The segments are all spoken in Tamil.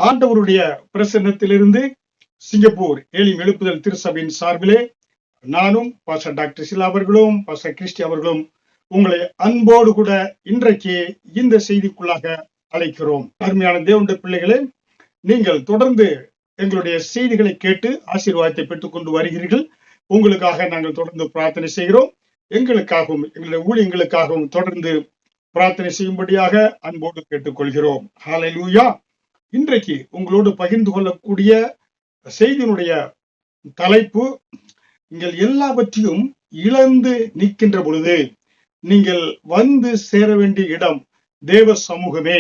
ஆண்டவருடைய பிரசன்னத்திலிருந்து சிங்கப்பூர் ஏலிம் எழுப்புதல் திருச்சபையின் சார்பிலே நானும் பாஸ்டர் டாக்டர் சிலா அவர்களும் பாஸ்டர் கிறிஸ்டி அவர்களும் உங்களை அன்போடு கூட இன்றைக்கு இந்த செய்திக்குள்ளாக அழைக்கிறோம். அருமையான தேவனுடைய பிள்ளைகளே, நீங்கள் தொடர்ந்து எங்களுடைய செய்திகளை கேட்டு ஆசீர்வாதத்தை பெற்றுக் கொண்டு வருகிறீர்கள். உங்களுக்காக நாங்கள் தொடர்ந்து பிரார்த்தனை செய்கிறோம். எங்களுக்காகவும் எங்களுடைய ஊழியங்களுக்காகவும் தொடர்ந்து பிரார்த்தனை செய்யும்படியாக அன்போடு கேட்டுக்கொள்கிறோம். ஹல்லேலூயா. இன்றைக்கு உங்களோடு பகிர்ந்து கொள்ளக்கூடிய செய்தியினுடைய தலைப்பு, நீங்கள் எல்லாவற்றையும் இழந்து நிற்கின்ற பொழுது நீங்கள் வந்து சேர வேண்டிய இடம் தேவ சமூகமே.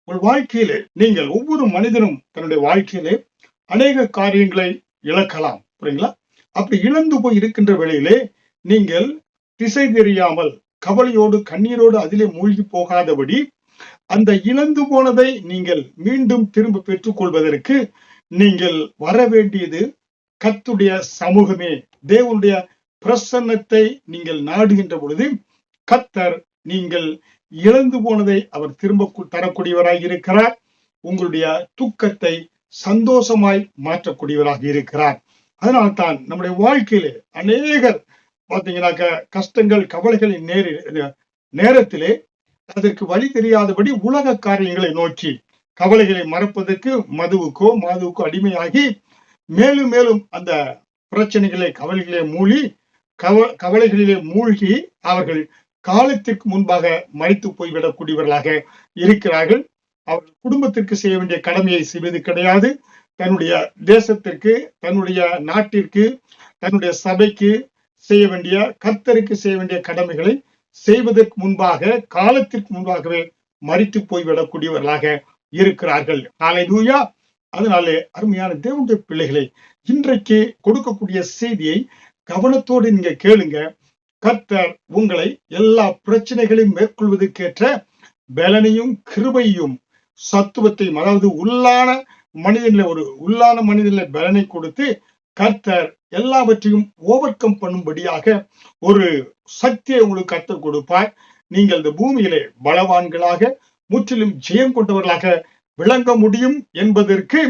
உங்கள் வாழ்க்கையிலே நீங்கள் ஒவ்வொரு மனிதனும் தன்னுடைய வாழ்க்கையிலே அநேக காரியங்களை இழக்கலாம், புரியுங்களா? அப்படி இழந்து போய் இருக்கின்ற வேளையிலே நீங்கள் திசை தெரியாமல் கவலையோடு கண்ணீரோடு அதிலே மூழ்கி போகாதபடி அந்த இழந்து போனதை நீங்கள் மீண்டும் திரும்ப பெற்றுக் கொள்வதற்கு நீங்கள் வர வேண்டியது கர்த்தருடைய சமூகமே. தேவனுடைய பிரசன்னத்தை நீங்கள் நாடுகின்ற பொழுது கர்த்தர் நீங்கள் இழந்து போனதை அவர் திரும்ப தரக்கூடியவராக இருக்கிறார். உங்களுடைய துக்கத்தை சந்தோஷமாய் மாற்றக்கூடியவராக இருக்கிறார். அதனால்தான் நம்முடைய வாழ்க்கையிலே அநேகர் பார்த்தீங்கன்னாக்க கஷ்டங்கள் கவலைகளின் நேரத்திலே அதற்கு வழி தெரியாதபடி உலக காரியங்களை நோக்கி கவலைகளை மறப்பதற்கு மாதுவுக்கோ அடிமையாகி மேலும் மேலும் அந்த பிரச்சனைகளை கவலைகளிலே மூழ்கி அவர்கள் காலத்திற்கு முன்பாக மரித்து போய்விடக்கூடியவர்களாக இருக்கிறார்கள். அவர்கள் குடும்பத்திற்கு செய்ய வேண்டிய கடமையை செய்வது கிடையாது. தன்னுடைய தேசத்திற்கு, தன்னுடைய நாட்டிற்கு, தன்னுடைய சபைக்கு செய்ய வேண்டிய, கர்த்தருக்கு செய்ய வேண்டிய கடமைகளை செய்வதற்கு முன்பாக காலத்திற்கு முன்பாகவே மரித்து போய்விடக்கூடியவர்களாக இருக்கிறார்கள். ஹல்லேலூயா. அதனாலே அருமையான தேவனுடைய பிள்ளைகளை, இன்றைக்கு கொடுக்கக்கூடிய செய்தியை கவனத்தோடு நீங்க கேளுங்க. கர்த்தர் உங்களை எல்லா பிரச்சனைகளையும் மேற்கொள்வதற்கேற்ற பலனையும் கிருபையும் சத்துவத்தையும், அதாவது உள்ளான மனிதனில பலனை கொடுத்து கர்த்தர் எல்லாவற்றையும் ஓவர் கம் பண்ணும்படியாக ஒரு சக்தியை உங்களுக்கு கர்த்தர் கொடுப்பார். நீங்கள் இந்த பூமியிலே பலவான்களாக முற்றிலும் ஜெயம் கொண்டவர்களாக விளங்க முடியும் என்பதற்கு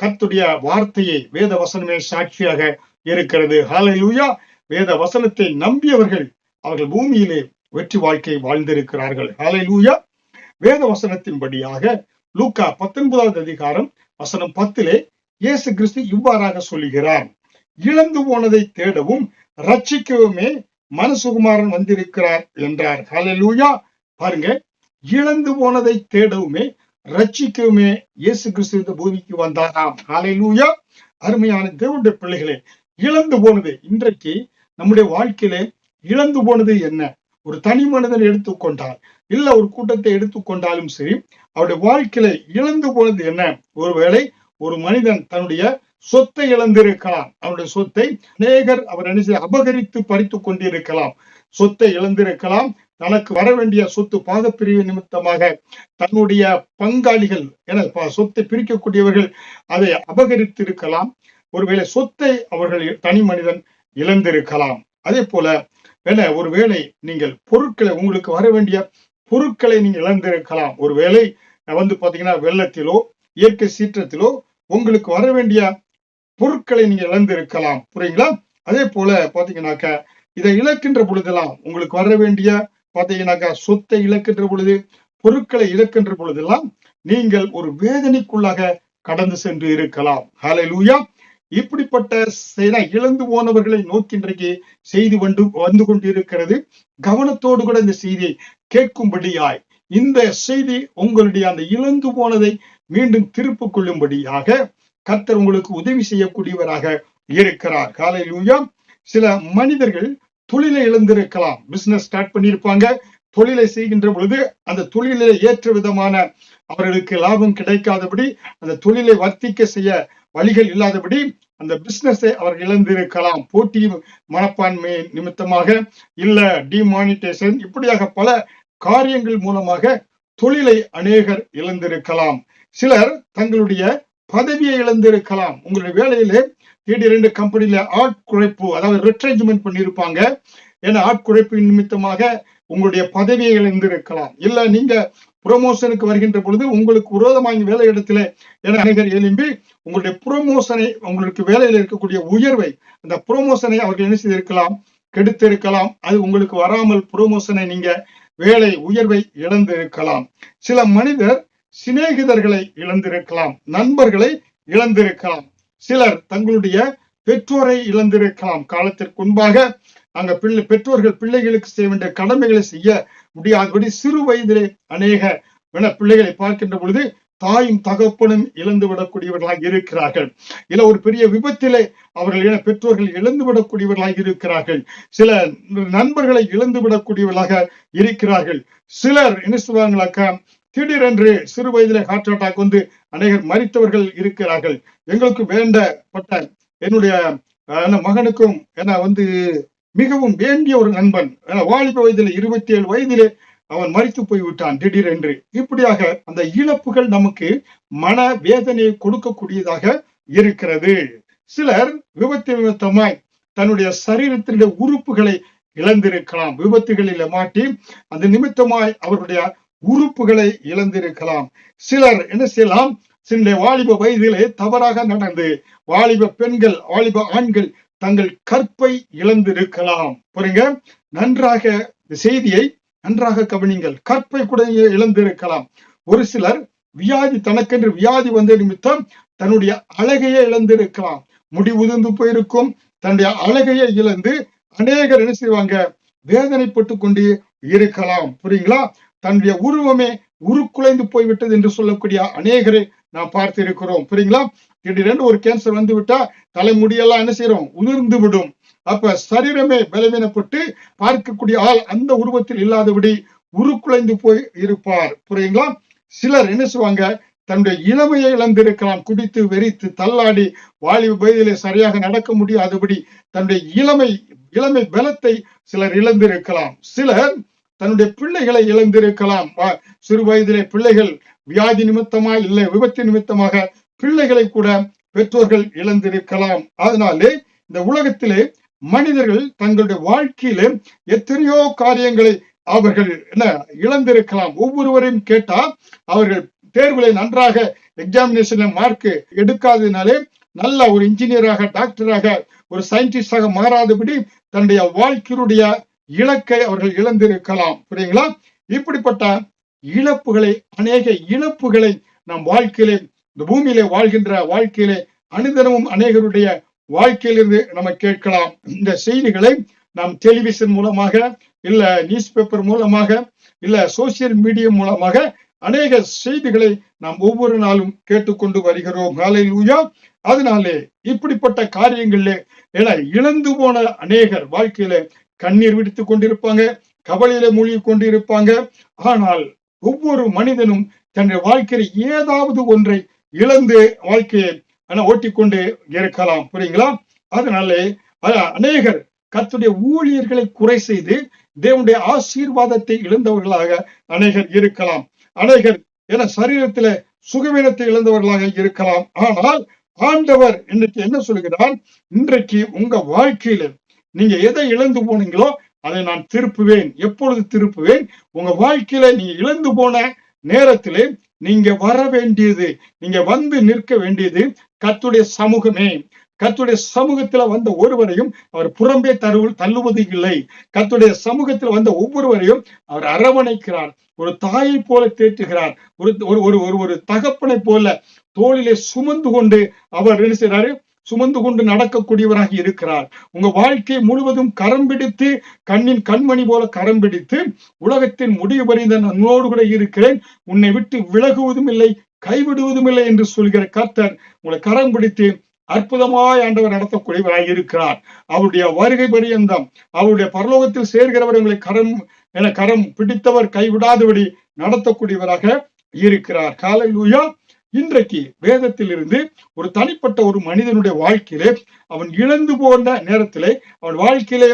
கர்த்தருடைய வார்த்தையை வேத வசனமே சாட்சியாக இருக்கிறது. ஹல்லேலூயா. வேத வசனத்தை நம்பியவர்கள் அவர்கள் பூமியிலே வெற்றி வாழ்க்கை வாழ்ந்திருக்கிறார்கள். ஹல்லேலூயா. வேத வசனத்தின்படியாக லூக்கா 19வது அதிகாரம் வசனம் 10 இயேசு கிறிஸ்து இவ்வாறாக சொல்லுகிறார், இழந்து போனதை தேடவும் ரட்சிக்கவுமே மனுசுகுமாரன் வந்திருக்கிறார் என்றார். ஹல்லேலூயா. பாருங்க, இழந்து போனதை தேடவுமே ரட்சிக்கவுமே இயேசு கிறிஸ்து இந்த பூமிக்கு வந்தாராம். ஹல்லேலூயா. அருமையான தேவனுடைய பிள்ளைகளே, இழந்து போனது, இன்றைக்கு நம்முடைய வாழ்க்கையிலே இழந்து போனது என்ன? ஒரு தனி மனிதன் எடுத்துக்கொண்டால், இல்ல ஒரு கூட்டத்தை எடுத்துக்கொண்டாலும் சரி, அவருடைய வாழ்க்கையில இழந்து போனது என்ன? ஒருவேளை ஒரு மனிதன் தன்னுடைய சொத்தை இழந்திருக்கலாம். அவருடைய சொத்தை அநேகர் அவர் அபகரித்து பறித்து கொண்டிருக்கலாம். சொத்தை இழந்திருக்கலாம். தனக்கு வர வேண்டிய சொத்து பாகப்பிரிவு நிமித்தமாக தன்னுடைய பங்காளிகள் என சொத்தை பிரிக்கக்கூடியவர்கள் அதை அபகரித்து இருக்கலாம். ஒருவேளை சொத்தை அவர்கள் தனி மனிதன் இழந்திருக்கலாம். அதே போல ஒருவேளை நீங்கள் பொருட்களை, உங்களுக்கு வர வேண்டிய பொருட்களை நீங்க இழந்திருக்கலாம். ஒருவேளை பாத்தீங்கன்னா வெள்ளத்திலோ இயற்கை சீற்றத்திலோ உங்களுக்கு வர வேண்டிய பொருட்களை நீங்க இழந்திருக்கலாம். புரியுங்களா? அதே போல பாத்தீங்கன்னாக்க இதை இழக்கின்ற பொழுதெல்லாம், உங்களுக்கு வர வேண்டிய பாத்தீங்கன்னாக்கா சொத்தை இழக்கின்ற பொழுது, பொருட்களை இழக்கின்ற பொழுதெல்லாம் நீங்கள் ஒரு வேதனைக்குள்ளாக கடந்து சென்று இருக்கலாம். ஹல்லேலூயா. இப்படிப்பட்ட இழந்து போனவர்களை நோக்கி இன்றைக்கு செய்தி வந்து கொண்டிருக்கிறது. கவனத்தோடு கூட இந்த செய்தியை கேட்கும்படியாய், இந்த செய்தி உங்களுடைய அந்த இழந்து போனதை மீண்டும் திருப்பிக் கொள்ளும்படியாக கர்த்தர் உங்களுக்கு உதவி செய்யக்கூடியவராக இருக்கிறார். ஹல்லேலூயா. சில மனிதர்கள் தொழிலை இழந்திருக்கலாம். பிசினஸ் ஸ்டார்ட் பண்ணியிருப்பாங்க. தொழிலை செய்கின்ற பொழுது அந்த தொழிலை ஏற்ற விதமான அவர்களுக்கு லாபம் கிடைக்காதபடி, அந்த தொழிலை வர்த்திக்க செய்ய வழிகள் இல்லாதபடி அந்த பிசினஸை அவர்கள் இழந்திருக்கலாம். போட்டி மனப்பான்மை நிமித்தமாக, இல்ல டிமானிட்டேஷன், இப்படியாக பல காரியங்கள் மூலமாக தொழிலை அநேகர் இழந்திருக்கலாம். சிலர் தங்களுடைய பதவியை இழந்திருக்கலாம். உங்களுடைய வேலையிலே திடீரென்று கம்பெனியில ஆட்குறைப்பு, அதாவது ரெட்ரெஞ்ச்மெண்ட் பண்ணியிருப்பாங்க. ஏன்னா ஆட்குறைப்பு நிமித்தமாக உங்களுடைய பதவியை இழந்திருக்கலாம். இல்ல நீங்க புரமோஷனுக்கு வருகின்ற பொழுது உங்களுக்கு விரோதமாக வேலை இடத்துல என அநேகர் எழும்பி உங்களுடைய புரமோஷனை, உங்களுக்கு வேலையில் இருக்கக்கூடிய உயர்வை, அந்த புரமோஷனை அவர்கள் என்ன செய்திருக்கலாம், கெடுத்திருக்கலாம். அது உங்களுக்கு வராமல் புரமோஷனை நீங்க வேலை உயர்வை இழந்திருக்கலாம். சில மனிதர் சிநேகிதர்களை இழந்திருக்கலாம், நண்பர்களை இழந்திருக்கலாம். சிலர் தங்களுடைய பெற்றோரை இழந்திருக்கலாம். காலத்திற்கு முன்பாக அங்க பெற்றோர்கள் பிள்ளைகளுக்கு செய்ய வேண்டிய கடமைகளை செய்ய முடியாதபடி சிறு வயதிலே அநேக பிள்ளைகளை பார்க்கின்ற பொழுது தாயும் தகப்பனும் இழந்து விடக்கூடியவர்களாக இருக்கிறார்கள். இல்ல ஒரு பெரிய விபத்திலே அவர்கள் பெற்றோர்கள் இழந்து விடக்கூடியவர்களாக இருக்கிறார்கள். சில நண்பர்களை இழந்து விடக்கூடியவர்களாக இருக்கிறார்கள். சிலர் என்ன சொல்லுவாங்களாக்கா, திடீரென்று சிறு வயதிலே ஹார்ட் அட்டாக் வந்து அநேகர் மரித்தவர்கள் இருக்கிறார்கள். எங்களுக்கு வேண்டப்பட்ட என்னுடைய மகனுக்கும் வந்து மிகவும் வேண்டிய ஒரு நண்பன் வாலிப வயதிலே 27 வயதிலே அவன் மரித்து போய்விட்டான் திடீரென்று. இப்படியாக அந்த இழப்புகள் நமக்கு மன வேதனையை கொடுக்கக்கூடியதாக இருக்கிறது. சிலர் விபத்து நிமித்தமாய் தன்னுடைய சரீரத்தினுடைய உறுப்புகளை இழந்திருக்கலாம். விபத்துகளில் மாட்டி அந்த நிமித்தமாய் அவருடைய உறுப்புகளை இழந்திருக்கலாம். சிலர் என்ன செய்யலாம், சில வாலிப வயதிலே தவறாக நடந்து வாலிப பெண்கள், வாலிப ஆண்கள் தங்கள் கற்பை இழந்திருக்கலாம். புரியுங்க, நன்றாக செய்தியை நன்றாக கவனிங்கள். கற்பை கூட இழந்திருக்கலாம். ஒரு சிலர் வியாதி, தனக்கென்று வியாதி வந்த நிமித்தம் தன்னுடைய அழகையே இழந்திருக்கலாம். முடி உதிர்ந்து போயிருக்கும். தன்னுடைய அழகையே இழந்து அநேகர் என்ன செய்வாங்க, வேதனைப்பட்டு கொண்டு இருக்கலாம். புரியுங்களா, தன்னுடைய உருவமே உருக்குலைந்து போய்விட்டது என்று சொல்லக்கூடிய அநேகரை நாம் பார்த்து இருக்கிறோம். புரியுங்களா, திடீரென்று ஒரு கேன்சர் வந்து விட்டா தலைமுடியெல்லாம் என்ன செய்யறோம், உதிர்ந்து விடும். அப்ப சரீரமே பலவீனப்பட்டு பார்க்கக்கூடிய ஆள் அந்த உருவத்தில் இல்லாதபடி உருக்குலைந்து போய் இருப்பார். புரியுங்களா, சிலர் என்ன செய்வாங்க, தன்னுடைய இளமையை இழந்திருக்கலாம். குடித்து வெறித்து தள்ளாடி வாலிப வயதிலே சரியாக நடக்க முடியாதபடி தன்னுடைய இளமை பலத்தை சிலர் இழந்திருக்கலாம். சிலர் தன்னுடைய பிள்ளைகளை இழந்திருக்கலாம். சிறு வயதிலே பிள்ளைகள் வியாதி நிமித்தமா இல்லை விபத்து நிமித்தமாக பிள்ளைகளை கூட பெற்றோர்கள் இழந்திருக்கலாம். அதனாலே இந்த உலகத்திலே மனிதர்கள் தங்களுடைய வாழ்க்கையிலே எத்தனையோ காரியங்களை அவர்கள் இழந்திருக்கலாம். ஒவ்வொருவரையும் கேட்டா அவர்கள் தேர்வுகளை நன்றாக எக்ஸாமினேஷன்ல மார்க் எடுக்காததினாலே நல்ல ஒரு இன்ஜினியராக, டாக்டராக, ஒரு சயின்டிஸ்டாக மாறாதபடி தன்னுடைய வாழ்க்கையுடைய இலக்கை அவர்கள் இழந்திருக்கலாம். புரியுங்களா, இப்படிப்பட்ட இழப்புகளை, அநேக இழப்புகளை நம் வாழ்க்கையிலே, இந்த பூமியிலே வாழ்கின்ற வாழ்க்கையிலே அனுதினமும் அநேகருடைய வாழ்க்கையிலிருந்து நம்ம கேட்கலாம். இந்த செய்திகளை நாம் டெலிவிஷன் மூலமாக, இல்ல நியூஸ் பேப்பர் மூலமாக, இல்ல சோசியல் மீடியா மூலமாக அநேக செய்திகளை நாம் ஒவ்வொரு நாளும் கேட்டுக்கொண்டு வருகிறோம். ஹல்லேலூயா. அதனாலே இப்படிப்பட்ட காரியங்களிலே இழந்து போன அநேகர் வாழ்க்கையில கண்ணீர் விடுத்துக் கொண்டிருப்பாங்க, கவலையில மூழ்கி கொண்டு இருப்பாங்க. ஆனால் ஒவ்வொரு மனிதனும் தன்னுடைய வாழ்க்கையில ஏதாவது ஒன்றை இழந்து வாழ்க்கையை ஓட்டிக்கொண்டு இருக்கலாம். புரியுங்களா, அதனாலே அநேகர் கர்த்தருடைய ஊழியர்களை குறை செய்து தேவனுடைய ஆசீர்வாதத்தை இழந்தவர்களாக அநேகர் இருக்கலாம். அநேகர் சரீரத்தில சுகவீனத்தை இழந்தவர்களாக இருக்கலாம். ஆனால் ஆண்டவர் இன்னைக்கு என்ன சொல்கிறார், இன்றைக்கு உங்க வாழ்க்கையில நீங்க எதை இழந்து போனீங்களோ அதை நான் திருப்புவேன். எப்பொழுது திருப்புவேன்? உங்க வாழ்க்கையில நீங்க இழந்து போன நேரத்திலே நீங்க வர வேண்டியது, நீங்க வந்து நிற்க வேண்டியது கர்த்தருடைய சமூகமே. கர்த்தருடைய சமூகத்துல வந்த ஒருவரையும் அவர் புறம்பே தள்ளுவது இல்லை. கர்த்தருடைய சமூகத்துல வந்த ஒவ்வொருவரையும் அவர் அரவணைக்கிறார், ஒரு தாயை போல தேற்றுகிறார், ஒரு தகப்பனை போல தோளிலே சுமந்து கொண்டு அவர் என்ன செய்றாரு, சுமந்து கொண்டு நடக்கக்கூடியவராக இருக்கிறார். உங்க வாழ்க்கை முழுவதும் கரம் பிடித்து, கண்ணின் கண்மணி போல கரம் பிடித்து, உலகத்தின் முடிவு பறிந்த நன்னோடு கூட இருக்கிறேன், உன்னை விட்டு விலகுவதும் இல்லை, கைவிடுவதும் இல்லை என்று சொல்கிற கர்த்தர் உங்களை கரம் பிடித்து அற்புதமாய் ஆண்டவர் நடத்தக்கூடியவராக இருக்கிறார். அவருடைய வருகை பரியந்தம், அவருடைய பரலோகத்தில் சேர்கிறவர் உங்களை கரம் பிடித்தவர் கைவிடாதபடி நடத்தக்கூடியவராக இருக்கிறார். ஹல்லேலூயா. இன்றைக்கு வேதத்தில் இருந்து ஒரு தனிப்பட்ட ஒரு மனிதனுடைய வாழ்க்கையிலே அவன் இழந்து போன நேரத்திலே அவன் வாழ்க்கையிலே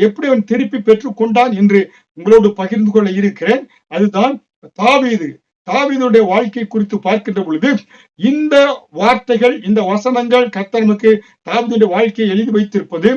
எப்படி அவன் திருப்பி பெற்றுக் கொண்டான் என்று உங்களோடு பகிர்ந்து கொள்ள இருக்கிறேன். அதுதான் தாவீது தாவீதுடைய வாழ்க்கை குறித்து பார்க்கின்ற பொழுது இந்த வார்த்தைகள், இந்த வசனங்கள் கர்த்தர் நமக்கு தாவீதுடைய வாழ்க்கையை எழுதி வைத்திருப்பது,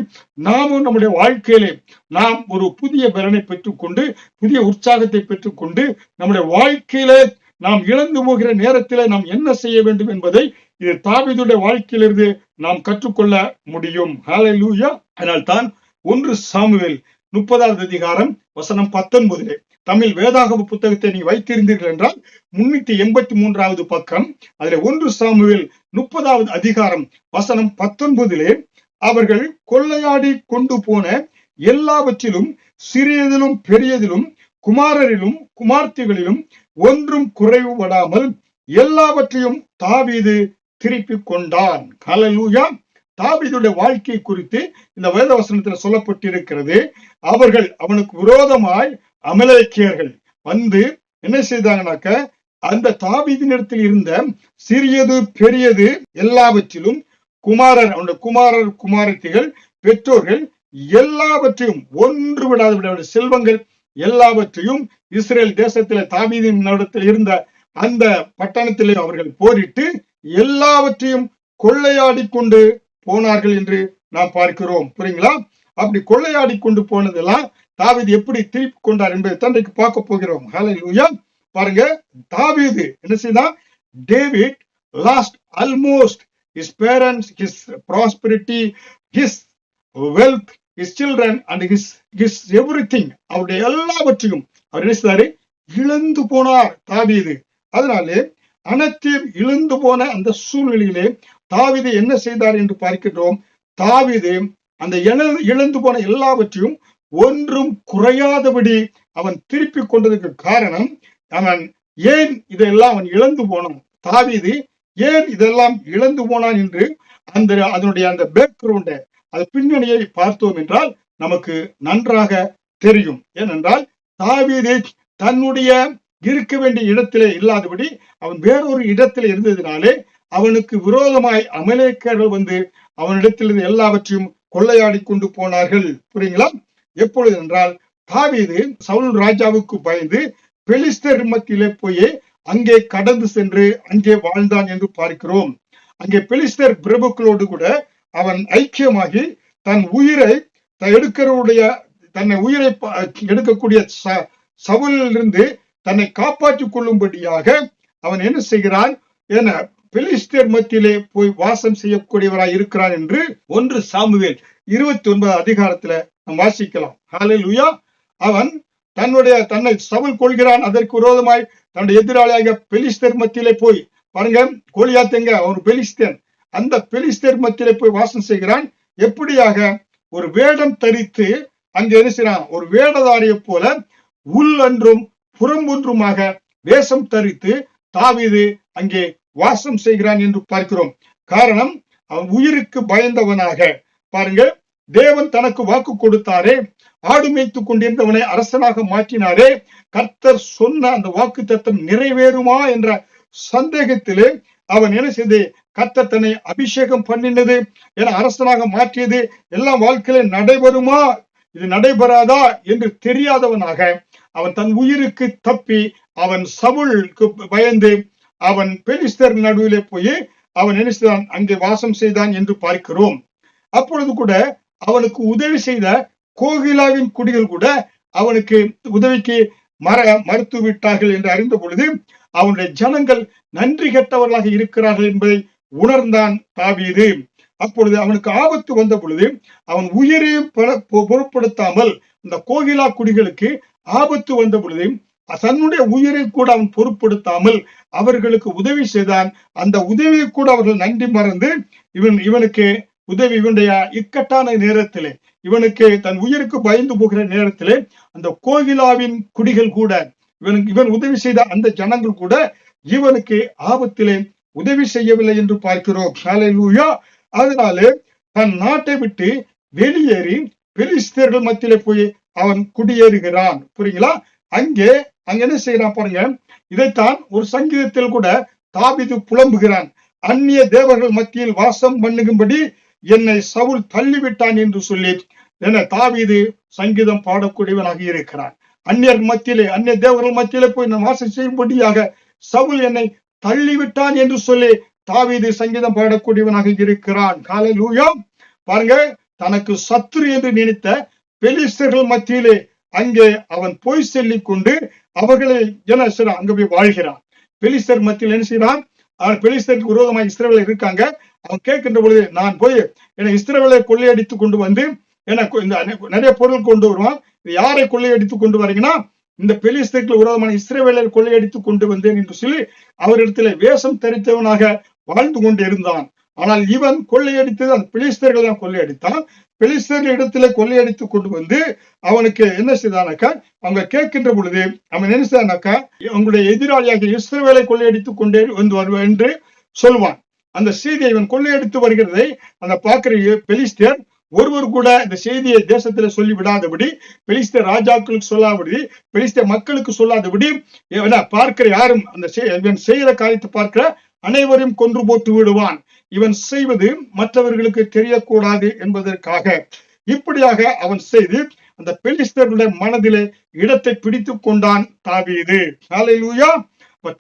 நாமும் நம்முடைய வாழ்க்கையிலே நாம் ஒரு புதிய பலனை பெற்றுக்கொண்டு, புதிய உற்சாகத்தை பெற்றுக்கொண்டு, நம்முடைய வாழ்க்கையிலே நாம் இழந்து போகிற நேரத்திலே நாம் என்ன செய்ய வேண்டும் என்பதை இது தாவீதுடைய வாழ்க்கையிலிருந்து நாம் கற்றுக்கொள்ள முடியும். ஹல்லேலூயா. அதனால் தான் 1 சாமுவேல் 30வது அதிகாரம் வசனம் 19 தமிழ் வேதாகம புத்தகத்தை நீ வைத்திருந்தீர்கள் என்றால் 383வது பக்கம், அதில் 1 சாமுவேல் 30வது அதிகாரம் வசனம் 19 அவர்கள் கொள்ளையாடி கொண்டு போன எல்லாவற்றிலும் சிறியதிலும் பெரியதிலும் குமாரரிலும் குமார்த்திகளிலும் ஒன்றும் குறைவுபடாமல் எல்லாவற்றையும் தாவீது திருப்பி கொண்டான். ஹல்லேலூயா. தாவீதுடைய வாழ்க்கை குறித்து இந்த வேத வசனத்தில் சொல்லப்பட்டிருக்கிறது. அவர்கள் அவனுக்கு விரோதமாய் அமலேக்கியர்கள் வந்து என்ன செய்தாங்கனாக்க, அந்த தாவீதினிடத்தில் இருந்த சிறியது பெரியது எல்லாவற்றிலும் குமாரர், அவனுடைய குமாரர் குமாரத்திகள் பெற்றோர்கள் எல்லாவற்றையும் ஒன்று விடாத செல்வங்கள் எல்லாவற்றையும் இஸ்ரேல் தேசத்திலே தாவீதின் இடத்தில் இருந்த அந்த பட்டணத்திலே அவர்கள் போரிட்டு எல்லாவற்றையும் கொள்ளையாடி கொண்டு போனார்கள் என்று நாம் பார்க்கிறோம். புரியுங்களா? அப்படி கொள்ளையாடி கொண்டு போனதெல்லாம் தாவீது எப்படி திருப்பி கொண்டார் என்பதை தந்தைக்கு பார்க்க போகிறோம். ஹல்லேலூயா. பாருங்க, தாவீது என்ன செய்தான்? David last almost his parents, his prosperity, his wealth, his children and his everything. அவருடைய எல்லாவற்றையும் அவர் என்ன செய்தாரு? இழந்து போனார் தாவீது. அதனாலே அனைத்தையும் இழந்து போன அந்த சூழ்நிலையிலே தாவீது என்ன செய்தார் என்று பார்க்கின்றோம். தாவீது அந்த இழந்து போன எல்லாவற்றையும் ஒன்றும் குறையாதபடி அவன் திருப்பி கொண்டதுக்கு காரணம், அவன் ஏன் இதெல்லாம் அவன் இழந்து போனான், தாவீது ஏன் இதெல்லாம் இழந்து போனான் என்று அதனுடைய அந்த பேக்ரவுண்ட, அது பின்னணியை பார்த்தோம் என்றால் நமக்கு நன்றாக தெரியும். ஏனென்றால் தாவீது தன்னுடைய இருக்க வேண்டிய இடத்திலே இல்லாதபடி அவன் வேறொரு இடத்திலே இருந்ததினாலே அவனுக்கு விரோதமாய் அமலேக்கியர்கள் வந்து அவனிடத்திலிருந்து எல்லாவற்றையும் கொள்ளையாடி கொண்டு போனார்கள். புரியுங்களா? எப்பொழுது என்றால், தாவீது சவுல் ராஜாவுக்கு பயந்து பெலிஸ்தர் மத்தியிலே போய் அங்கே கடந்து சென்று அங்கே வாழ்ந்தான் என்று பார்க்கிறோம். அங்கே பெலிஸ்தர் பிரபுக்களோடு கூட அவன் ஐக்கியமாகி தன் உயிரை தன்னை உயிரை எடுக்கக்கூடிய சவுலிலிருந்து தன்னை காப்பாற்றிக் கொள்ளும்படியாக அவன் என்ன செய்கிறான்? என பெலிஸ்தர் மத்தியிலே போய் வாசம் செய்யக்கூடியவராய் இருக்கிறான் என்று 1 சாமுவேல் 29 அதிகாரத்துல நாம் வாசிக்கலாம். ஹல்லேலூயா. அவன் தன்னை சவுல் கொள்கிறான். அதற்கு விரோதமாய் தன்னுடைய எதிராளியாக பெலிஸ்தர் மத்தியிலே போய், பாருங்க, கோலியாத்தெங்க ஒரு பெலிஸ்தன், அந்த பெலிஸ்தர் மத்தியிலே போய் வாசம் செய்கிறான். எப்படியாக? ஒரு வேடம் தரித்து அங்கே என்ன செய்யறான்? ஒரு வேடதாரியை போல உள் அன்றும் புறம் ஒன்றுமாக வேஷம் தரித்து தாவீது அங்கே வாசம் செய்கிறான் என்று பார்க்கிறோம். காரணம், அவன் உயிருக்கு பயந்தவனாக. பாருங்க, தேவன் தனக்கு வாக்கு கொடுத்தாரே, ஆடு மேய்த்துக் கொண்டிருந்தவனை அரசனாக மாற்றினாரே, கர்த்தர் சொன்ன அந்த வாக்கு தத்தம் நிறைவேறுமா என்ற சந்தேகத்திலே அவன் என்ன செய்து, கர்த்தர் தன்னை அபிஷேகம் பண்ணினது என அரசனாக மாற்றியது எல்லாம் வாழ்க்கையில நடைபெறுமா, இது நடைபெறாதா என்று தெரியாதவனாக அவன் தன் உயிருக்கு தப்பி அவன் சவுலுக்கு பயந்து அவன் பெலிஸ்தர் நடுவிலே போய் அவன் என்ன செய்தான்? அங்கே வாசம் செய்தான் என்று பார்க்கிறோம். அப்பொழுது கூட அவனுக்கு உதவி செய்த கோகிலாவின் குடிகள் கூட அவனுக்கு உதவிக்கு மறுத்து விட்டார்கள் என்று அறிந்த பொழுது அவனுடைய ஜனங்கள் நன்றி கெட்டவர்களாக இருக்கிறார்கள் என்பதை உணர்ந்தான் தாவீது. அப்பொழுது அவனுக்கு ஆபத்து வந்த பொழுது அவன் உயிரையும் பொருட்படுத்தாமல், இந்த கோகிலா குடிகளுக்கு ஆபத்து வந்த பொழுது தன்னுடைய உயிரை கூட அவன் பொருட்படுத்தாமல் அவர்களுக்கு உதவி செய்தான். அந்த உதவியை கூட அவர்கள் நன்றி மறந்து இவனுக்கு உதவி, இவனுடைய இக்கட்டான நேரத்திலே, இவனுக்கு தன் உயிருக்கு பயந்து போகிற நேரத்திலே அந்த கோகிலாவின் குடிகள் கூட இவன் உதவி செய்த அந்த ஜனங்கள் கூட இவனுக்கு ஆபத்திலே உதவி செய்யவில்லை என்று பார்க்கிறோம். ஹல்லேலூயா. அதனாலே தன் நாட்டை விட்டு வெளியேறி பெலிஸ்தர்கள் மத்தியிலே போய் அவன் குடியேறுகிறான். புரியுங்களா? அங்கே என்ன செய்யறான் பாருங்க. இதைத்தான் ஒரு சங்கீதத்தில் கூட தாவீது புலம்புகிறான். அந்நிய தேவர்கள் மத்தியில் வாசம் பண்ணுகும்படி என்னை சவுல் தள்ளிவிட்டான் என்று சொல்லி என தாவீது சங்கீதம் பாடக்கூடியவனாக இருக்கிறான். அந்நியர் மத்தியிலே, அந்நிய தேவர்கள் மத்தியிலே போய் நான் வாசம் செய்யும்படியாக சவுல் என்னை தள்ளிவிட்டான் என்று சொல்லி தாவீது சங்கீதம் பாடக்கூடியவனாக இருக்கிறான். ஹல்லேலூயா. பாருங்க, தனக்கு சத்துரு என்று நினைத்த பெலிஸ்தர்கள் மத்தியிலே அங்கே அவன் போய் சொல்லிக் கொண்டு அவர்களை என்ன செய்றான், அங்க போய் வாழ்கிறான். பெலிஸ்தர் மத்தியில் என்ன செய்யறான், பெலிஸ்தருக்கு விரோதமாக இஸ்ரவேலர் இருக்காங்க. அவன் கேட்கின்ற பொழுது, நான் போய் என்னை இஸ்ரவேலை கொள்ளையடித்து கொண்டு வந்து எனக்கு இந்த நிறைய பொருள் கொண்டு வருவான். யாரை கொள்ளையடித்து கொண்டு வரீங்கன்னா, இந்த பெலிஸ்தருக்கு விரோதமான இஸ்ரவேலர் கொள்ளையடித்து கொண்டு வந்தேன் என்று சொல்லி அவரிடத்துல வேஷம் தரித்தவனாக வாழ்ந்து கொண்டு இருந்தான். ஆனால் இவன் கொள்ளையடித்தது அந்த பெலிஸ்தர்கள் தான் கொள்ளையடித்தான். பெலிஸ்தர்கள் இடத்துல கொள்ளையடித்து கொண்டு வந்து அவனுக்கு என்ன செய்தானாக்கா, அவங்க கேட்கின்ற பொழுது அவன் என்ன செய்தானாக்கா, அவங்களுடைய எதிராளியாக இஸ்ரவேலை கொள்ளையடித்து கொண்டே வந்து வருவான் என்று சொல்வான். அந்த செய்தியை இவன் கொள்ளையடித்து வருகிறதை அந்த பார்க்கிற பெலிஸ்தர் ஒருவர் கூட இந்த செய்தியை தேசத்துல சொல்லி விடாதபடி, பெலிஸ்தர் ராஜாக்களுக்கு சொல்லாதபடி, பெலிஸ்தர் மக்களுக்கு சொல்லாதபடி பார்க்கிற யாரும் அந்த இவன் செய்கிற காரியத்தை பார்க்கிற அனைவரையும் கொன்று போட்டு விடுவான். இவன் செய்வது மற்றவர்களுக்கு தெரியக்கூடாது என்பதற்காக இப்படியாக அவன் செய்து அந்த பெலிஸ்தருடைய மனதிலே இடத்தை பிடித்துக் கொண்டான் தாவீது. ஹல்லேலூயா.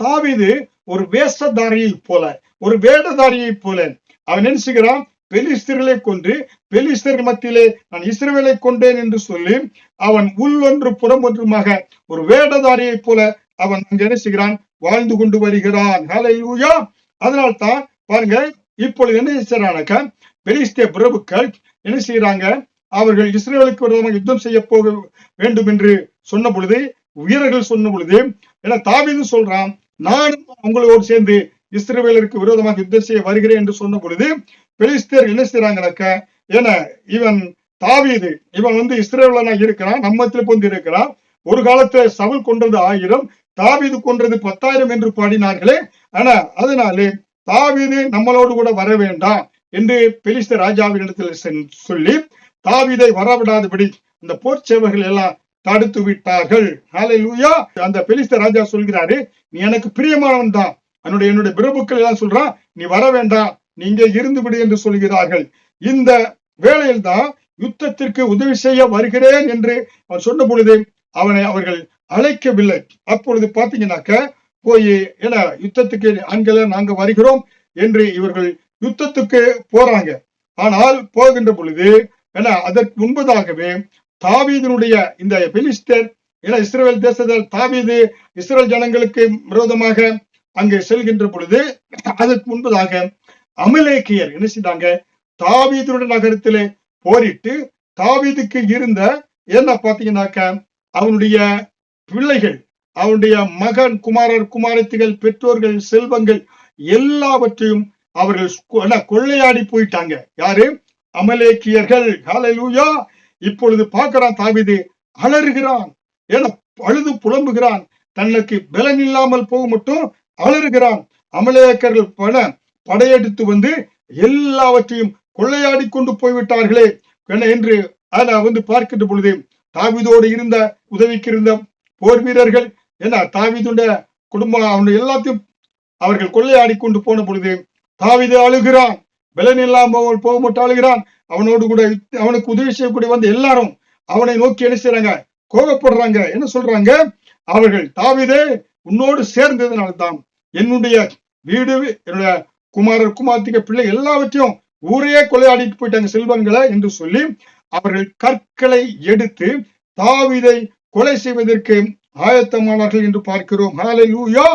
தாவீது ஒரு வேஷதாரியை போல, ஒரு வேடதாரியை போல அவன் என்ன செய்கிறான், பெலிஸ்தர்களை கொன்று பெலிஸ்தர் மத்தியிலே நான் இஸ்ரவேலை கொண்டேன் என்று சொல்லி அவன் உள்ளொன்று புறம் ஒன்றுமாக ஒரு வேடதாரியை போல அவன் அங்க என்ன செய்கிறான், வாழ்ந்து கொண்டு வருகிறான். ஹல்லேலூயா. அதனால்தான் பாருங்க, இப்பொழுது என்ன செய்யறானாக்கா, பெலிஸ்தே பிரபுக்கள் என்ன செய்யறாங்க, அவர்கள் இஸ்ரவேலுக்கு விரோதமாக யுத்தம் செய்ய போக வேண்டும் என்று சொன்ன பொழுது, வீரர்கள் சொன்ன பொழுது, ஏன்னா தாவீது சொல்றான், நானும் உங்களோடு சேர்ந்து இஸ்ரவேலருக்கு விரோதமாக யுத்தம் செய்ய வருகிறேன் என்று சொன்ன பொழுது, பெலிஸ்தர் என்ன செய்யறாங்கனாக்க, ஏன்னா இவன் தாவீது இவன் வந்து இஸ்ரவேலனா இருக்கிறான், நம்மத்துல பொந்து இருக்கிறான். ஒரு காலத்துல சவுல் கொன்றது 1000, தாவீது கொன்றது 10,000 என்று பாடினார்களே. ஆனா அதனாலே தாவீது நம்மளோடு கூட வர வேண்டாம் என்று பெலிஸ்தர் ராஜாவின் இடத்தில் சொல்லி தாவீதை வரவிடாதபடி அந்த போர் சேவர்கள் எல்லாம் தடுத்து விட்டார்கள். ஹல்லேலூயா. அந்த பெலிஸ்தர் ராஜா சொல்கிறாரு, நீ எனக்கு பிரியமானவன் தான், என்னுடைய பிரபுக்கள் எல்லாம் சொல்றான், நீ வர வேண்டாம், நீ இங்கே இருந்து விடு என்று சொல்கிறார்கள். இந்த வேளையில் தான் யுத்தத்திற்கு உதவி செய்ய வருகிறேன் என்று அவன் சொன்ன பொழுது அவனை அவர்கள் அழைக்கவில்லை. அப்பொழுது பாத்தீங்கன்னாக்க போய் ஏன்னா யுத்தத்துக்கு ஆண்களை நாங்க வருகிறோம் என்று இவர்கள் யுத்தத்துக்கு போறாங்க. ஆனால் போகின்ற பொழுது ஏன்னா அதற்கு முன்பதாகவே தாவீதினுடைய இந்த பெலிஸ்தர் ஏன்னா இஸ்ரவேல் தேசத்தில் தாவீது இஸ்ரவேல் ஜனங்களுக்கு விரோதமாக அங்கே செல்கின்ற பொழுது அதற்கு முன்பதாக அமலேக்கியர் என்ன செய்தாங்க, தாவீதுடைய நகரத்திலே போரிட்டு தாவீதுக்கு இருந்த என்ன பாத்தீங்கன்னாக்க அவனுடைய பிள்ளைகள், அவனுடைய மகன், குமாரர், குமாரத்திகள், பெற்றோர்கள், செல்வங்கள் எல்லாவற்றையும் அவர்கள் கொள்ளையாடி போயிட்டாங்க. யாரு? அமலேக்கியர்கள். ஹல்லேலூயா. இப்பொழுது பார்க்கிறான் தாவீது அலறுகிறான், ஏன்னா அழுது புலம்புகிறான், தனக்கு பலன் இல்லாமல் போக மட்டும் அலறுகிறான். அமலேக்கியர்கள் படையெடுத்து வந்து எல்லாவற்றையும் கொள்ளையாடி கொண்டு போய்விட்டார்களே என்று வந்து பார்க்கின்ற பொழுது தாவீதோடு இருந்த உதவிக்கு இருந்த போர் வீரர்கள் ஏன்னா தாவீதுடைய குடும்பம் அவனுடைய எல்லாத்தையும் அவர்கள் கொள்ளையாடி கொண்டு போன பொழுது தாவீது அழுகிறான், பலன் இல்லாமல் போக மட்டும் அழுகிறான். அவனோடு கூட அவனுக்கு உதவி செய்யக்கூடிய வந்து எல்லாரும் அவனை நோக்கி என்ன செய்யறாங்க, கோபப்படுறாங்க. என்ன சொல்றாங்க, அவர்கள் தாவீதே உன்னோடு சேர்ந்ததுனால்தான் என்னுடைய வீடு, என்னுடைய குமாரர், குமார்த்திக பிள்ளை எல்லாவற்றையும் ஊரையே கொள்ளையாடிட்டு போயிட்டாங்க செல்வங்களை என்று சொல்லி அவர்கள் கற்களை எடுத்து தாவீதை கொலை செய்வதற்கு ஆயத்தமானார்கள் என்று பார்க்கிறோம். ஹல்லேலூயா.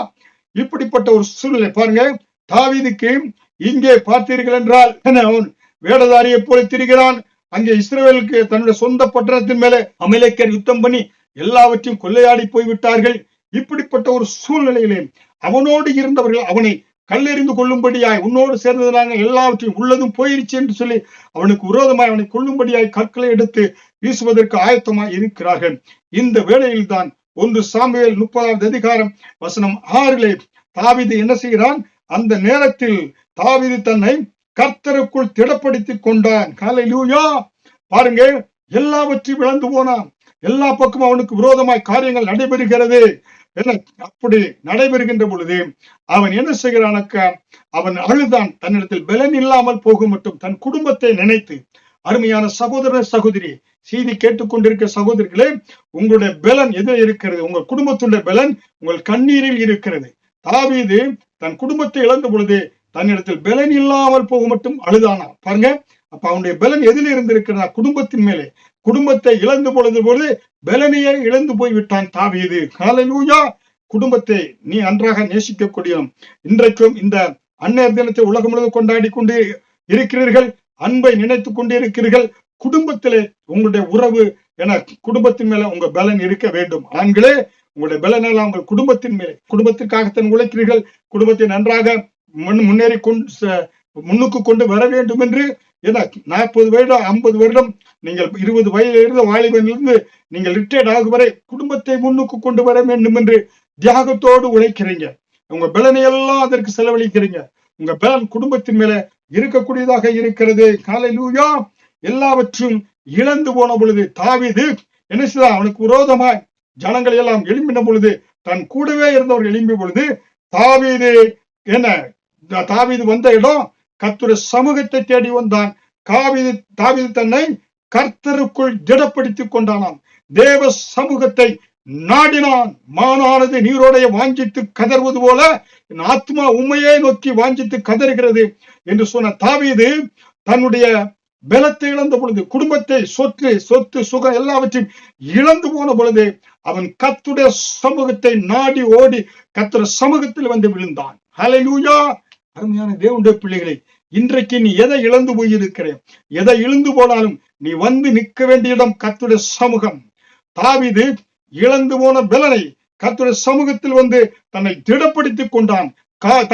இப்படிப்பட்ட ஒரு சூழ்நிலை பாருங்க. தாவீதுக்கு இங்கே பார்த்தீர்கள் என்றால் அவன் வேடதாரியை போல திரிகிறான். அங்கே இஸ்ரவேலுக்கு தன்னுடைய சொந்த பட்டணத்தின் மேலே அமலேக்கியர் யுத்தம் பண்ணி எல்லாவற்றையும் கொள்ளையாடி போய்விட்டார்கள். இப்படிப்பட்ட ஒரு சூழ்நிலையிலே அவனோடு இருந்தவர்கள் அவனை கல்லெறிந்து கொள்ளும்படியாய், உன்னோடு சேர்ந்ததுனாங்க எல்லாவற்றையும் உள்ளதும் போயிருச்சு என்று சொல்லி அவனுக்கு விரோதமாய் அவனை கொள்ளும்படியாய் கற்களை எடுத்து வீசுவதற்கு ஆயத்தமாய் இருக்கிறார்கள். இந்த வேளையில் தான் 1 சாமுவேல் 30வது அதிகாரம் வசனம் 6 தாவீது என்ன செய்கிறான், அந்த நேரத்தில் தாவீது தன்னை கர்த்தருக்குள் திடப்படுத்திக் கொண்டான். ஹல்லேலூயா. பாருங்க, எல்லாவற்றையும் இழந்து போனான். எல்லா பக்கமும் அவனுக்கு விரோதமாய் காரியங்கள் நடைபெறுகிறது. அப்படி நடைபெறுகின்ற பொழுது அவன் என்ன செய்கிறானாக்க, அவன் அழுதான். தன்னிடத்தில் பலன் இல்லாமல் போக மட்டும் தன் குடும்பத்தை நினைத்து. அருமையான சகோதர சகோதரி, செய்தி கேட்டுக்கொண்டிருக்க சகோதரிகளே, உங்களுடைய பலன் எதில் இருக்கிறது? உங்கள் குடும்பத்துடைய பலன் உங்கள் கண்ணீரில் இருக்கிறது. தாவீது தன் குடும்பத்தை இழந்த பொழுது தன்னிடத்தில் பலன் இல்லாமல் போக மட்டும் அழுதானா பாருங்க. அப்ப அவனுடைய பலன் எதில் இருந்திருக்கிறதா? குடும்பத்தின் மேலே. குடும்பத்தை இழந்து பொழுது பலனையே இழந்து போய் விட்டான் தாவீது. ஹல்லேலூயா. குடும்பத்தை நீ நன்றாக நேசிக்கக்கூடிய இன்றைக்கும் இந்த அன்னையர் தினத்தை உலகம் முழுவதும் கொண்டாடி கொண்டு இருக்கிறீர்கள். அன்பை நினைத்துக் கொண்டு இருக்கிறீர்கள். குடும்பத்திலே உங்களுடைய உறவு என குடும்பத்தின் மேல உங்க பலன் இருக்க வேண்டும். ஆண்களே, உங்களுடைய பலன் எல்லாம் உங்கள் குடும்பத்தின் மேலே. குடும்பத்திற்காகத்தான் உழைக்கிறீர்கள். குடும்பத்தை நன்றாக முன்னேறி முன்னுக்கு கொண்டு வர வேண்டும் என்று 40 வருடம் 50 வருடம் நீங்கள் 20 வயதிலிருந்து வாலிபனிலிருந்து நீங்கள் ரிட்டையர்ட் ஆகும் வரை குடும்பத்தை முன்னுக்கு கொண்டு வர வேண்டும் என்று தியாகத்தோடு உழைக்கிறீங்க. உங்க பலனை எல்லாம் அதற்கு செலவழிக்கிறீங்க. உங்க பலன் குடும்பத்தின் மேல இருக்கக்கூடியதாக இருக்கிறது. ஹல்லேலூயா. எல்லாவற்றையும் இழந்து போன பொழுது தாவீது என்ன செய்தான்? அவனுக்கு விரோதமாய் ஜனங்கள் எல்லாம் எழும்பின பொழுது, தன் கூடவே இருந்தவர்கள் எழும்பிய பொழுது, தாவீது வந்த இடம் கர்த்தருடைய சமூகத்தை தேடி வந்தான். தாவீது தன்னை கர்த்தருக்குள் திடப்படுத்திக் கொண்டானாம். தேவ சமூகத்தை நாடினான். மானானது நீரோடைய வாஞ்சித்து கதறுவது போல என் ஆத்மா உண்மையே நோக்கி வாஞ்சித்து கதறுகிறது என்று சொன்ன தாவீது தன்னுடைய பலத்தை இழந்த பொழுது, குடும்பத்தை, சொத்து சுகம் எல்லாவற்றையும் இழந்து போன பொழுது அவன் கர்த்தருடைய சமூகத்தை நாடி ஓடி கர்த்தருடைய சமூகத்தில் வந்து விழுந்தான். ஹல்லேலூயா. அருமையான தேவனுடைய பிள்ளைகளை, இன்றைக்கு நீ எதை இழந்து போயிருக்கிறேன், எதை இழந்து போனாலும் நீ வந்து நிற்க வேண்டிய இடம் கர்த்தருடைய சமூகம். தாவீது இழந்து போன பலனை கர்த்தருடைய சமூகத்தில் வந்து தன்னை திடப்படுத்திக் கொண்டான்.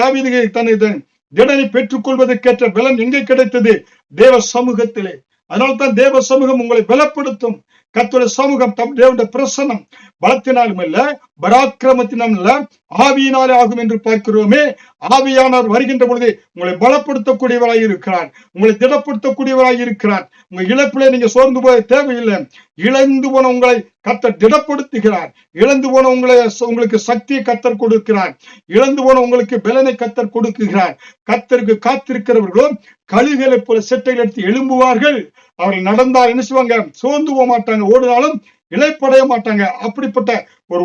தாவீது தன்னை திடனை பெற்றுக் கொள்வதற்கேற்ற பலன் எங்கே கிடைத்தது? தேவ சமூகத்திலே. அதனால்தான் தேவ சமூகம் உங்களை பலப்படுத்தும். கர்த்தருடைய சமூகம் தேவனுடைய பிரசன்னம் பலத்தினாலும் அல்ல, பராக்கிரமத்தினாலும் அல்ல, ஆவியினாலே ஆகும் என்று பார்க்கிறோமே. ஆவியானவர் வருகின்ற பொழுது உங்களை பலப்படுத்தக்கூடியவராய் இருக்கிறார், உங்களை திடப்படுத்தக்கூடியவராய் இருக்கிறார். உங்க இழப்பிலே நீங்க சோர்ந்து போக தேவையில்லை. இழந்து போன உங்களை கர்த்தர் திடப்படுத்துகிறார். இழந்து போன உங்களுக்கு சக்தியை கர்த்தர் கொடுக்கிறார். இழந்து போன உங்களுக்கு பலனை கர்த்தர் கொடுக்கிறார். கர்த்தருக்கு காத்திருக்கிறவர்களும் கழுகுகளை போல செட்டைகள் எடுத்து எழும்புவார்கள். அவர்கள் நடந்தால் என்ன செய்வாங்க? சோர்ந்து போக மாட்டாங்க, ஓடினாலும் இளைப்படைய மாட்டாங்க. அப்படிப்பட்ட ஒரு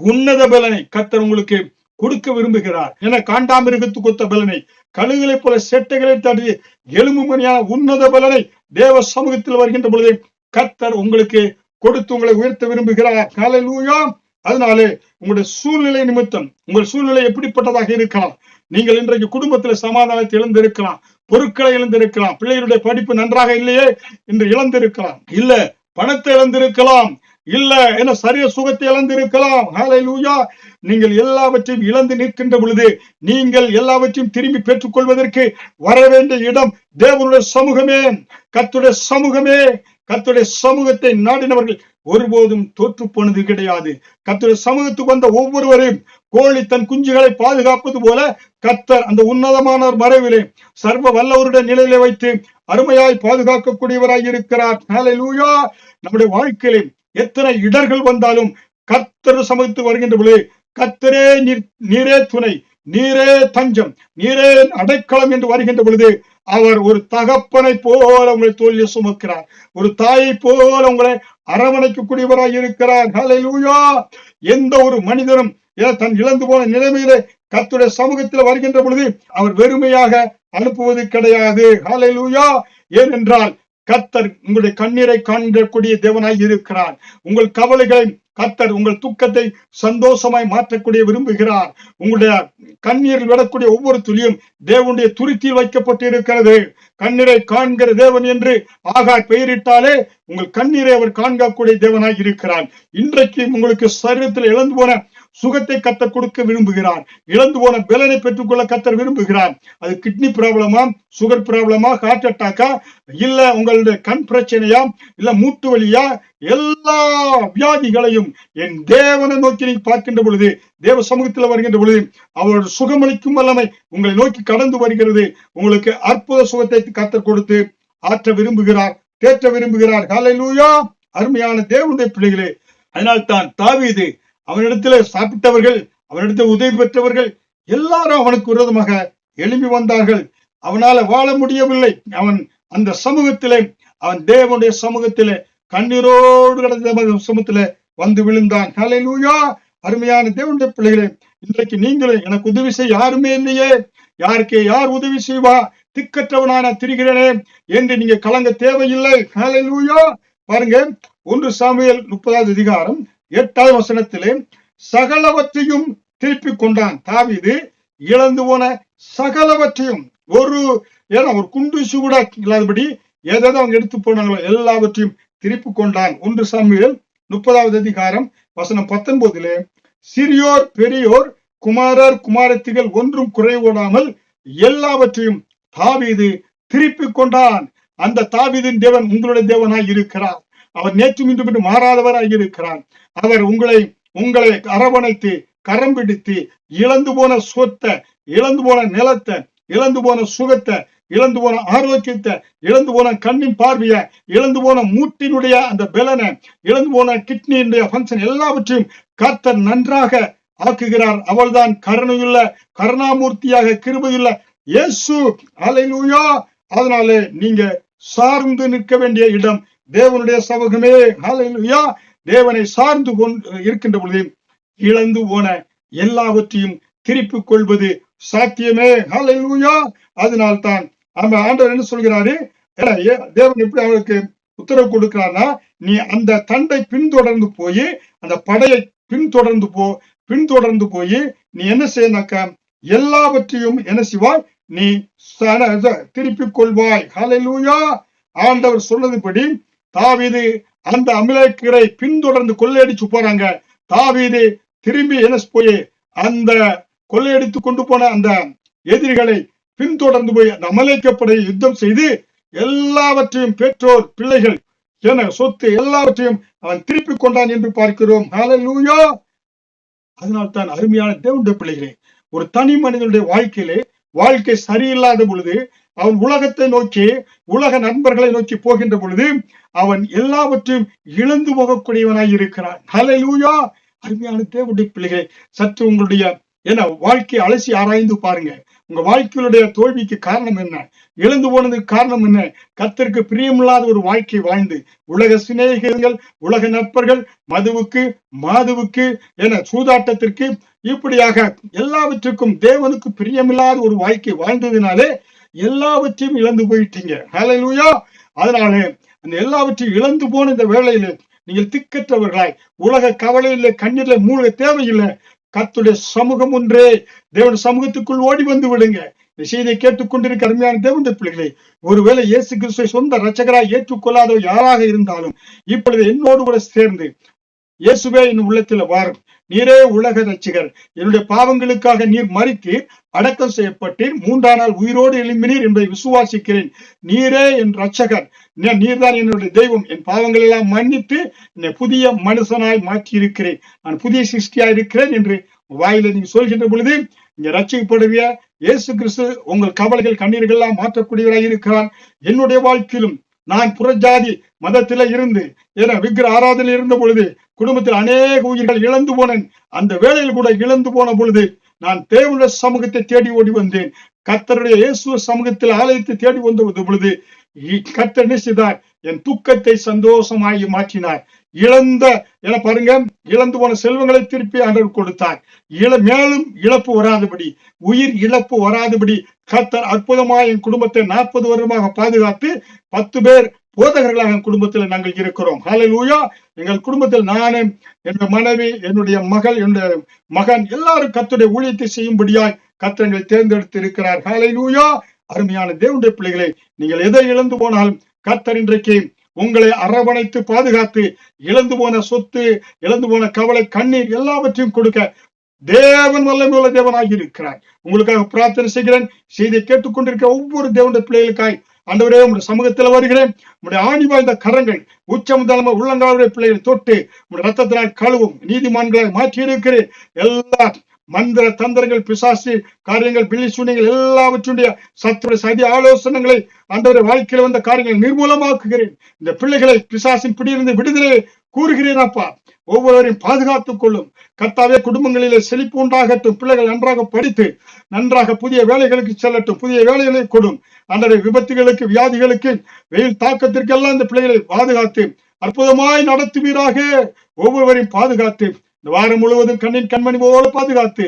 உன்னத பலனை கர்த்தர் உங்களுக்கு கொடுக்க விரும்புகிறார். என காண்டாமிருகத்துக்கு கொத்த பலனை, கழுகுகளை போல செட்டைகளை தடி எலும்பு மணியான உன்னத பலனை தேவ சமூகத்தில் வருகின்ற பொழுது கர்த்தர் உங்களுக்கு கொடுத்து உங்களை உயர்த்த விரும்புகிறார். ஹல்லேலூயா. அதனாலே உங்களுடைய சூழ்நிலை நிமித்தம், உங்கள் சூழ்நிலை எப்படிப்பட்டதாக இருக்கலாம். நீங்கள் இன்றைக்கு குடும்பத்தில் சமாதானத்தை இழந்திருக்கலாம், பொருட்களை இழந்திருக்கலாம், பிள்ளைகளுடைய படிப்பு நன்றாக இல்லையே என்று இழந்திருக்கலாம், இல்ல பணத்தை இழந்திருக்கலாம், இல்ல என்ன சரிய சுகத்தை இழந்திருக்கலாம். ஹல்லேலூயா. நீங்கள் எல்லாவற்றையும் இழந்து நிற்கின்ற பொழுது நீங்கள் எல்லாவற்றையும் திரும்பி பெற்றுக் கொள்வதற்கு வர வேண்டிய இடம் தேவனுடைய சமூகமே, கர்த்தருடைய சமூகமே. கர்த்தருடைய சமூகத்தை நாடினவர்கள் ஒருபோதும் தோற்று போனது கிடையாது. கர்த்தருடைய சமூகத்துக்கு வந்த ஒவ்வொருவரையும் கோழி தன் குஞ்சுகளை பாதுகாப்பது போல கர்த்தர் அந்த உன்னதமான மறைவிலே சர்வ வல்லவருடைய நிலையிலே வைத்து அருமையாய் பாதுகாக்கக்கூடியவராய் இருக்கிறார். ஹல்லேலூயா. நம்முடைய வாழ்க்கையிலே எத்தனை இடர்கள் வந்தாலும் கர்த்தர் சமூகத்துக்கு வருகின்ற பொழுது கர்த்தரே நீரே துணை, நீரே தஞ்சம், நீரே அடைக்கலம் என்று வருகின்ற பொழுது அவர் ஒரு தகப்பனை போல உங்களை தோளிலே சுமக்கிறார். ஒரு தாயை போல உங்களை அரவணைக்கக்கூடியவராய் இருக்கிறார். ஹல்லேலூயா. எந்த ஒரு மனிதனும் தன் இழந்து போன நிலைமையிலே கர்த்தருடைய சமூகத்தில் வருகின்ற பொழுது அவர் வெறுமையாக அனுப்புவது கிடையாது. ஹல்லேலூயா. ஏனென்றால் கர்த்தர் உங்களுடைய கண்ணீரை காண்கக்கூடிய தேவனாய் இருக்கிறார். உங்கள் கவலைகளை கர்த்தர் உங்கள் துக்கத்தை சந்தோஷமாய் மாற்றக்கூடிய விரும்புகிறார். உங்களுடைய கண்ணீரில் விடக்கூடிய ஒவ்வொரு துளியும் தேவனுடைய துருத்தியில் வைக்கப்பட்டு இருக்கிறது. கண்ணீரை காண்கிற தேவன் என்று ஆகார் பெயரிட்டாலே உங்கள் கண்ணீரை அவர் காண்கக்கூடிய தேவனாய் இருக்கிறார். இன்றைக்கு உங்களுக்கு சரீரத்தில் இழந்து போன சுகத்தை கர்த்தர் கொடுக்க விரும்புகிறார். இழந்து போன பலனை பெற்றுக்கொள்ள கர்த்தர் விரும்புகிறார். அது கிட்னி ப்ராப்ளமா, சுகர் ப்ராப்ளமா, ஹார்ட் அட்டாக்கா, இல்ல உங்களுடைய கண் பிரச்சனையா, இல்ல மூட்டு வலியா, எல்லா வியாதிகளையும் என் தேவனை நோக்கி நீங்க பார்க்கின்ற பொழுது, தேவ சமூகத்தில் வருகின்ற பொழுது அவருடைய சுகமளிக்கும் வல்லமை உங்களை நோக்கி கடந்து வருகிறது. உங்களுக்கு அற்புத சுகத்தை கர்த்தர் கொடுத்து ஆற்ற விரும்புகிறார், தேற்ற விரும்புகிறார். ஹல்லேலூயா. அருமையான தேவனுடைய பிள்ளைகளே, அதனால்தான் தாவீது அவனிடத்துல சாப்பிட்டவர்கள், அவனிடத்தில் உதவி பெற்றவர்கள் எல்லாரும் அவனுக்கு விரோதமாக எழும்பி வந்தார்கள். அவனால வாழ முடியவில்லை. அவன் அந்த சமூகத்திலே, அவன் தேவனுடைய சமூகத்திலே கண்ணீரோடு கடந்த சமூகத்திலே வந்து விழுந்தான். ஹல்லேலூயா. அருமையான தேவனுடைய பிள்ளைகளே, இன்றைக்கு நீங்களும் எனக்கு உதவி செய்ய யாருமே இல்லையே, யாருக்கு யார் உதவி செய்வா, திக்கற்றவனான திரிகிறேனே என்று நீங்க கலங்க தேவையில்லை. ஹல்லேலூயா. பாருங்க, 1 சாமுவேல் 30வது அதிகாரம் 8வது வசனத்திலே சகலவற்றையும் திருப்பிக் கொண்டான். தாவீது இழந்து போன சகலவற்றையும், ஒரு குண்டு கூட இல்லாதபடி ஏதாவது அவங்க எடுத்து போனாங்களோ எல்லாவற்றையும் திருப்பிக் கொண்டான். 1 சாமுவேல் 30வது அதிகாரம் வசனம் 19 சிறியோர் பெரியோர் குமாரர் குமாரத்திகள் ஒன்றும் குறைவிடாமல் எல்லாவற்றையும் தாவீது திருப்பிக் கொண்டான். அந்த தாவீதின் தேவன் உங்களுடைய தேவனாய் இருக்கிறார். அவர் நேற்றும் இன்று மாறாதவராய் இருக்கிறார். அவர் உங்களை அரவணைத்து கரம் பிடித்து இழந்து போன சொத்தை, இழந்து போன நிலத்தை, இழந்து போன சுகத்தை, இழந்து போன ஆரோக்கியத்தை, இழந்து போன கண்ணின் பார்வைய, இழந்து போன மூட்டினுடைய அந்த பலனை, இழந்து போன கிட்னியினுடைய பங்கன் எல்லாவற்றையும் கர்த்தர் நன்றாக ஆக்குகிறார். அவள்தான் கருணையுள்ள கருணாமூர்த்தியாக கிருபையுள்ள இயேசு. ஹல்லேலூயா. அதனாலே நீங்க சார்ந்து நிற்க வேண்டிய இடம் தேவனுடைய சமூகமே. ஹல்லேலூயா. தேவனை சார்ந்து இருக்கின்ற பொழுது இழந்து போன எல்லாவற்றையும் திருப்பிக் கொள்வது சாத்தியமே. ஹல்லேலூயா. அதனால்தான் ஆண்டவர் என்ன சொல்கிறாரு, தேவன் எப்படி அவருக்கு உத்தரவு கொடுக்கிறார்னா, நீ அந்த தண்டை பின்தொடர்ந்து போய், அந்த படையை பின்தொடர்ந்து போய் நீ என்ன செய்யனாக்க எல்லாவற்றையும் என்ன செய்வாய், நீ திருப்பிக் கொள்வாய். ஹல்லேலூயா. ஆண்டவர் சொன்னதுபடி தாவீது அந்த அமலேக்கியரை பின்தொடர்ந்து கொள்ளையடிச்சு போறாங்க. தாவீது திரும்பி என்ன போய் அந்த கொள்ளையடித்து கொண்டு போன அந்த எதிரிகளை பின்தொடர்ந்து போய் அந்த அமலேக்கியப்படையை யுத்தம் செய்து எல்லாவற்றையும் பெற்றோர் பிள்ளைகள் என சொத்து எல்லாவற்றையும் அவன் திருப்பிக் கொண்டான் என்று பார்க்கிறோம். ஹல்லேலூயா. அதனால்தான் அருமையான தேவனுடைய பிள்ளைகளே, ஒரு தனி மனிதனுடைய வாழ்க்கை சரியில்லாத பொழுது, அவன் உலகத்தை நோக்கி, உலக நண்பர்களை நோக்கி போகின்ற பொழுது அவன் எல்லாவற்றையும் இழந்து போகக்கூடியவனாய் இருக்கிறான். ஹல்லேலூயா. அருமையான தேவனுடைய பிள்ளைகளை, சற்று உங்களுடைய வாழ்க்கையை அலசி ஆராய்ந்து பாருங்க. உங்க வாழ்க்கையுடைய தோல்விக்கு காரணம் என்ன, இழந்து போனதுக்கு காரணம் என்ன? கர்த்தருக்கு பிரியமில்லாத ஒரு வாழ்க்கை வாழ்ந்து உலக சிநேகிதர்கள், உலக நட்பர்கள், மதுவுக்கு மாதுவுக்கு சூதாட்டத்திற்கு, இப்படியாக எல்லாவற்றுக்கும் தேவனுக்கு பிரியமில்லாத ஒரு வாழ்க்கை வாழ்ந்ததினாலே எல்லாவற்றையும் இழந்து போயிட்டீங்க. ஹல்லேலூயா. அதனாலே அந்த எல்லாவற்றையும் இழந்து போன இந்த வேளையில நீங்கள் திக்கற்றவர்களாய் உலக கவலையில கண்ணீர்ல மூழ்க தேவையில்லை. கர்த்தருடைய சமூகம் ஒன்றே, தேவனுடைய சமூகத்துக்குள் ஓடி வந்து விடுங்க. இந்த செய்தியை கேட்டுக்கொண்டிருக்க அருமையான தேவனுடைய பிள்ளைகளை, ஒருவேளை இயேசு கிறிஸ்துவை சொந்த இரட்சகராய் ஏற்றுக்கொள்ளாதவர் யாராக இருந்தாலும் இப்பொழுது என்னோடு கூட சேர்ந்து, இயேசுவே என் உள்ளத்தில் வாரும், நீரே உலக இரட்சகர், என்னுடைய பாவங்களுக்காக நீர் மரித்து அடக்கம் செய்யப்பட்டீர், 3ஆம் நாள் உயிரோடு எழும்பினீர் என்பதை விசுவாசிக்கிறேன். நீரே என் இரட்சகர், நீர்தான் என்னுடைய தெய்வம், என் பாவங்கள் எல்லாம் மன்னித்து என்னை புதிய மனுஷனாய் மாற்றி இருக்கிறேன், நான் புதிய சிருஷ்டியாய் இருக்கிறேன் என்று வாயில நீங்க சொல்கின்ற பொழுது இங்க ரட்சிக்கப்படுவிய இயேசு கிறிஸ்து உங்கள் கவலைகள் கண்ணீர்கள் எல்லாம் மாற்றக்கூடியவராய் இருக்கிறான். என்னுடைய வாழ்க்கையிலும் நான் புறஜாதி மதத்தில இருந்து விக்கிர ஆராதனையில் இருந்த பொழுது குடும்பத்தில் அநேக உயிர்கள் இழந்து போனேன். அந்த வேளையில் கூட இழந்து போன பொழுது நான் தேவனுடைய சமூகத்தை தேடி ஓடி வந்தேன். கர்த்தருடைய இயேசு சமூகத்தில் ஆலயத்தை தேடி வந்த பொழுது கர்த்தர் என்ன செய்தார், என் துக்கத்தை சந்தோஷமாகி மாற்றினார். பாருங்க, இழந்து போன செல்வங்களை திருப்பி ஆண்டவர் கொடுத்தார். மேலும் இழப்பு வராதபடி, உயிர் இழப்பு வராதபடி கர்த்தர் அற்புதமாக என் குடும்பத்தை 40 வருடமாக பாதுகாத்து 10 பேர் போதகர்களாக குடும்பத்தில் நாங்கள் இருக்கிறோம். ஹல்லேலூயா. எங்கள் குடும்பத்தில் நானும், என்னுடைய மனைவி, என்னுடைய மகள், என்னுடைய மகன் எல்லாரும் கர்த்தருடைய ஊழியத்தை செய்யும்படியாய் கர்த்தர் எங்களை தேர்ந்தெடுத்து இருக்கிறார். ஹல்லேலூயா. அருமையான தேவனுடைய பிள்ளைகளை, நீங்கள் எதை இழந்து போனாலும் கர்த்தர் இன்றைக்கு உங்களை அரவணைத்து பாதுகாத்து இழந்து போன சொத்து, இழந்து போன கவலை, கண்ணீர் எல்லாவற்றையும் கொடுக்க தேவன் வல்லமையுள்ள தேவனாகி இருக்கிறார். உங்களுக்காக பிரார்த்தனை செய்கிறேன். செய்தியை கேட்டுக்கொண்டிருக்க ஒவ்வொரு தேவனுடைய பிள்ளைகளுக்காய் ஆண்டவரே உங்களுடைய சமூகத்தில் வருகிறேன். உங்களுடைய ஆணி வாய்ந்த கரங்கள் உச்சமுதலமா உள்ளங்காலுடைய பிள்ளைகளை தொட்டு உங்களுடைய ரத்தத்தினால் கழுவும் நீதிமான்களை மாற்றி இருக்கிறேன். எல்லா மந்திர தந்திரங்கள், பிசாசு காரியங்கள், பில்லி சூனியங்கள் எல்லாவற்றுடைய சத்துடைய சதி ஆலோசனைகளை ஆண்டவருடைய வாழ்க்கையில் வந்த காரியங்களை நிர்மூலமாக்குகிறேன். இந்த பிள்ளைகளை பிசாசின் பிடியிருந்து விடுதலை கூறுகிறேன். அப்பா, ஒவ்வொருவரையும் பாதுகாத்துக் கொள்ளும் கர்த்தாவே. குடும்பங்களிலே செழிப்பு உண்டாகட்டும். பிள்ளைகள் நன்றாக படித்து நன்றாக புதிய வேலைகளுக்கு செல்லட்டும். புதிய வேலைகளை கொடும் ஆண்டவரே. விபத்துகளுக்கு, வியாதிகளுக்கு, வெயில் தாக்கத்திற்கு எல்லாம் இந்த பிள்ளைகளை பாதுகாத்து அற்புதமாய் நடத்துவீராக. ஒவ்வொருவரையும் பாதுகாத்து இந்த வாரம் முழுவதும் கண்ணின் கண்மணி போல பாதுகாத்து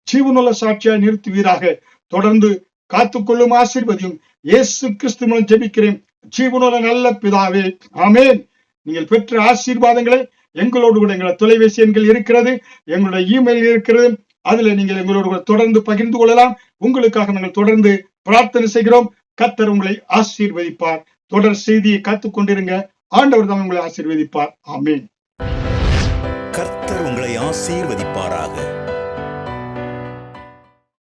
ஜீவனுள்ள சாட்சியாய் நிறுத்துவீராக. தொடர்ந்து காத்துக்கொள்ளும், ஆசீர்வதியும். இயேசு கிறிஸ்து மூலம் ஜெபிக்கிறேன் ஜீவனுள்ள நல்ல பிதாவே, ஆமென். நீங்கள் பெற்ற ஆசீர்வாதங்களை எங்களோடு கூட எங்களோட தொலைபேசி எண்கள் இருக்கிறது, எங்களுடைய இமெயில் இருக்கிறது. அதுல நீங்கள் எங்களோடு கூட தொடர்ந்து பகிர்ந்து கொள்ளலாம். உங்களுக்காக நாங்கள் தொடர்ந்து பிரார்த்தனை செய்கிறோம். கர்த்தர் உங்களை ஆசீர்வதிப்பார். தொடர் செய்தியை காத்துக் கொண்டிருங்க. ஆண்டவர் தான் உங்களை ஆசீர்வதிப்பார். ஆமென். கர்த்தர் உங்களை ஆசீர்வதிப்பாராக.